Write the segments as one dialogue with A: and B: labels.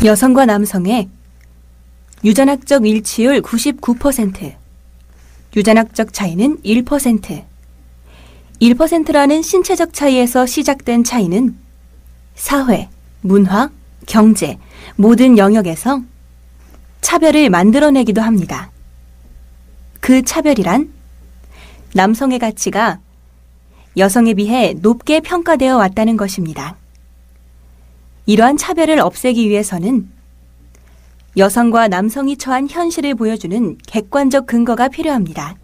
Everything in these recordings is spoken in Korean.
A: 여성과 남성의 유전학적 일치율 99%, 유전학적 차이는 1%. 1%라는 신체적 차이에서 시작된 차이는 사회, 문화, 경제, 모든 영역에서 차별을 만들어내기도 합니다. 그 차별이란 남성의 가치가 여성에 비해 높게 평가되어 왔다는 것입니다. 이러한 차별을 없애기 위해서는 여성과 남성이 처한 현실을 보여주는 객관적 근거가 필요합니다.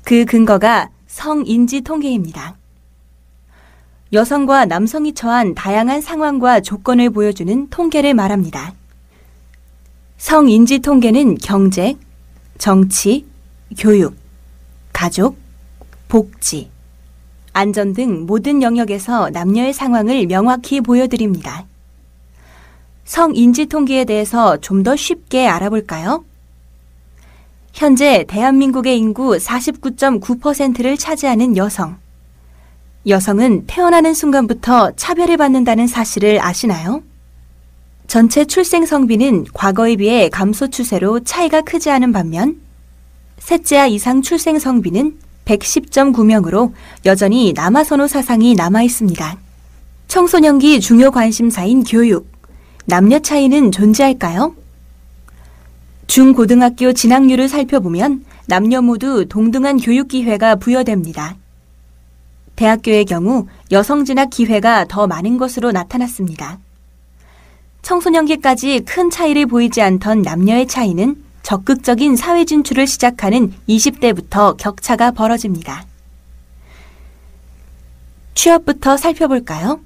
A: 그 근거가 성인지 통계입니다. 여성과 남성이 처한 다양한 상황과 조건을 보여주는 통계를 말합니다. 성인지 통계는 경제, 정치, 교육, 가족, 복지, 안전 등 모든 영역에서 남녀의 상황을 명확히 보여드립니다. 성인지 통계에 대해서 좀 더 쉽게 알아볼까요? 현재 대한민국의 인구 49.9%를 차지하는 여성. 여성은 태어나는 순간부터 차별을 받는다는 사실을 아시나요? 전체 출생 성비는 과거에 비해 감소 추세로 차이가 크지 않은 반면 셋째아 이상 출생 성비는 110.9명으로 여전히 남아선호 사상이 남아 있습니다. 청소년기 중요 관심사인 교육, 남녀 차이는 존재할까요? 중고등학교 진학률을 살펴보면 남녀 모두 동등한 교육 기회가 부여됩니다. 대학교의 경우 여성 진학 기회가 더 많은 것으로 나타났습니다. 청소년기까지 큰 차이를 보이지 않던 남녀의 차이는 적극적인 사회 진출을 시작하는 20대부터 격차가 벌어집니다. 취업부터 살펴볼까요?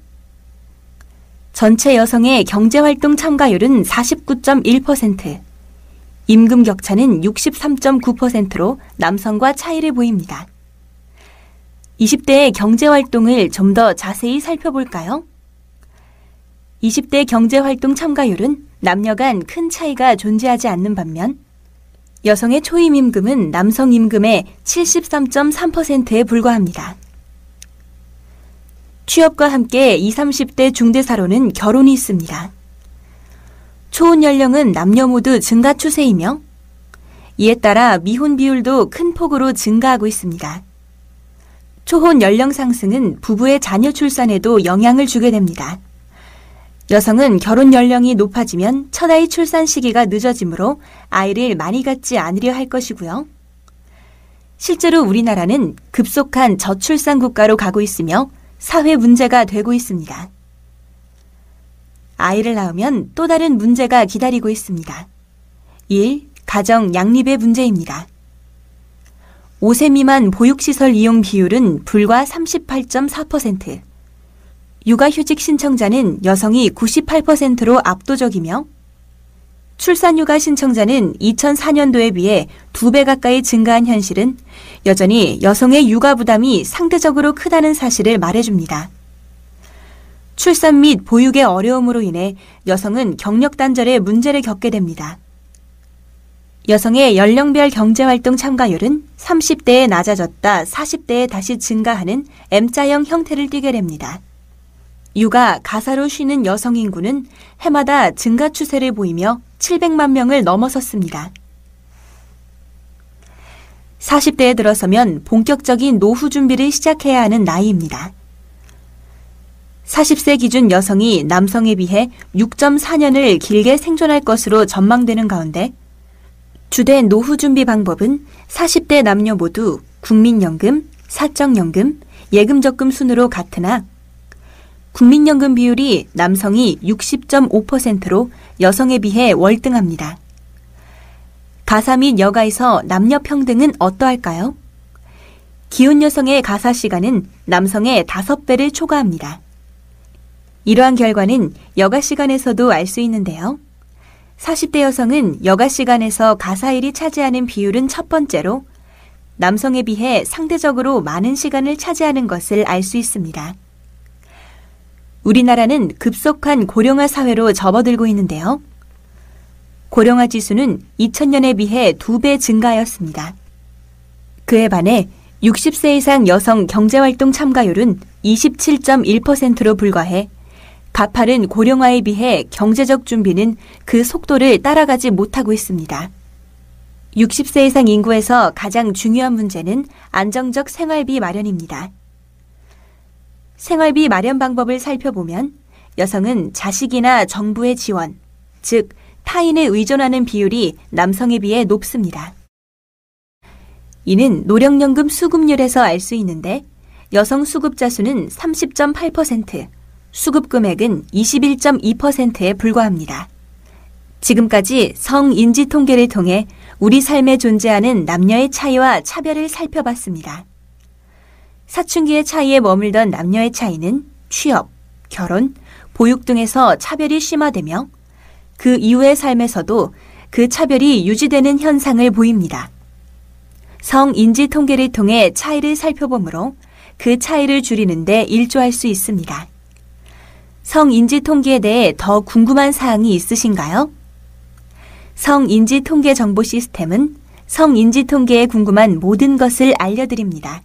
A: 전체 여성의 경제활동 참가율은 49.1%, 임금 격차는 63.9%로 남성과 차이를 보입니다. 20대의 경제활동을 좀 더 자세히 살펴볼까요? 20대 경제활동 참가율은 남녀 간 큰 차이가 존재하지 않는 반면 여성의 초임임금은 남성 임금의 73.3%에 불과합니다. 취업과 함께 20, 30대 중대사로는 결혼이 있습니다. 초혼 연령은 남녀 모두 증가 추세이며 이에 따라 미혼 비율도 큰 폭으로 증가하고 있습니다. 초혼 연령 상승은 부부의 자녀 출산에도 영향을 주게 됩니다. 여성은 결혼 연령이 높아지면 첫아이 출산 시기가 늦어지므로 아이를 많이 갖지 않으려 할 것이고요. 실제로 우리나라는 급속한 저출산 국가로 가고 있으며 사회 문제가 되고 있습니다. 아이를 낳으면 또 다른 문제가 기다리고 있습니다. 1. 가정 양립의 문제입니다. 5세 미만 보육시설 이용 비율은 불과 38.4%, 육아휴직 신청자는 여성이 98%로 압도적이며 출산휴가 신청자는 2004년도에 비해 2배 가까이 증가한 현실은 여전히 여성의 육아 부담이 상대적으로 크다는 사실을 말해줍니다. 출산 및 보육의 어려움으로 인해 여성은 경력 단절의 문제를 겪게 됩니다. 여성의 연령별 경제활동 참가율은 30대에 낮아졌다 40대에 다시 증가하는 M자형 형태를 띠게 됩니다. 육아, 가사로 쉬는 여성 인구는 해마다 증가 추세를 보이며 700만 명을 넘어섰습니다. 40대에 들어서면 본격적인 노후 준비를 시작해야 하는 나이입니다. 40세 기준 여성이 남성에 비해 6.4년을 길게 생존할 것으로 전망되는 가운데 주된 노후 준비 방법은 40대 남녀 모두 국민연금, 사적연금, 예금적금 순으로 같으나 국민연금 비율이 남성이 60.5%로 여성에 비해 월등합니다. 가사 및 여가에서 남녀 평등은 어떠할까요? 기혼 여성의 가사 시간은 남성의 5배를 초과합니다. 이러한 결과는 여가 시간에서도 알 수 있는데요. 40대 여성은 여가 시간에서 가사일이 차지하는 비율은 첫 번째로 남성에 비해 상대적으로 많은 시간을 차지하는 것을 알 수 있습니다. 우리나라는 급속한 고령화 사회로 접어들고 있는데요. 고령화 지수는 2000년에 비해 2배 증가하였습니다. 그에 반해 60세 이상 여성 경제활동 참가율은 27.1%로 불과해 가파른 고령화에 비해 경제적 준비는 그 속도를 따라가지 못하고 있습니다. 60세 이상 인구에서 가장 중요한 문제는 안정적 생활비 마련입니다. 생활비 마련 방법을 살펴보면 여성은 자식이나 정부의 지원, 즉 타인에 의존하는 비율이 남성에 비해 높습니다. 이는 노령연금 수급률에서 알 수 있는데 여성 수급자 수는 30.8%, 수급 금액은 21.2%에 불과합니다. 지금까지 성인지 통계를 통해 우리 삶에 존재하는 남녀의 차이와 차별을 살펴봤습니다. 사춘기의 차이에 머물던 남녀의 차이는 취업, 결혼, 보육 등에서 차별이 심화되며 그 이후의 삶에서도 그 차별이 유지되는 현상을 보입니다. 성인지 통계를 통해 차이를 살펴보므로 그 차이를 줄이는 데 일조할 수 있습니다. 성인지 통계에 대해 더 궁금한 사항이 있으신가요? 성인지 통계 정보 시스템은 성인지 통계에 궁금한 모든 것을 알려드립니다.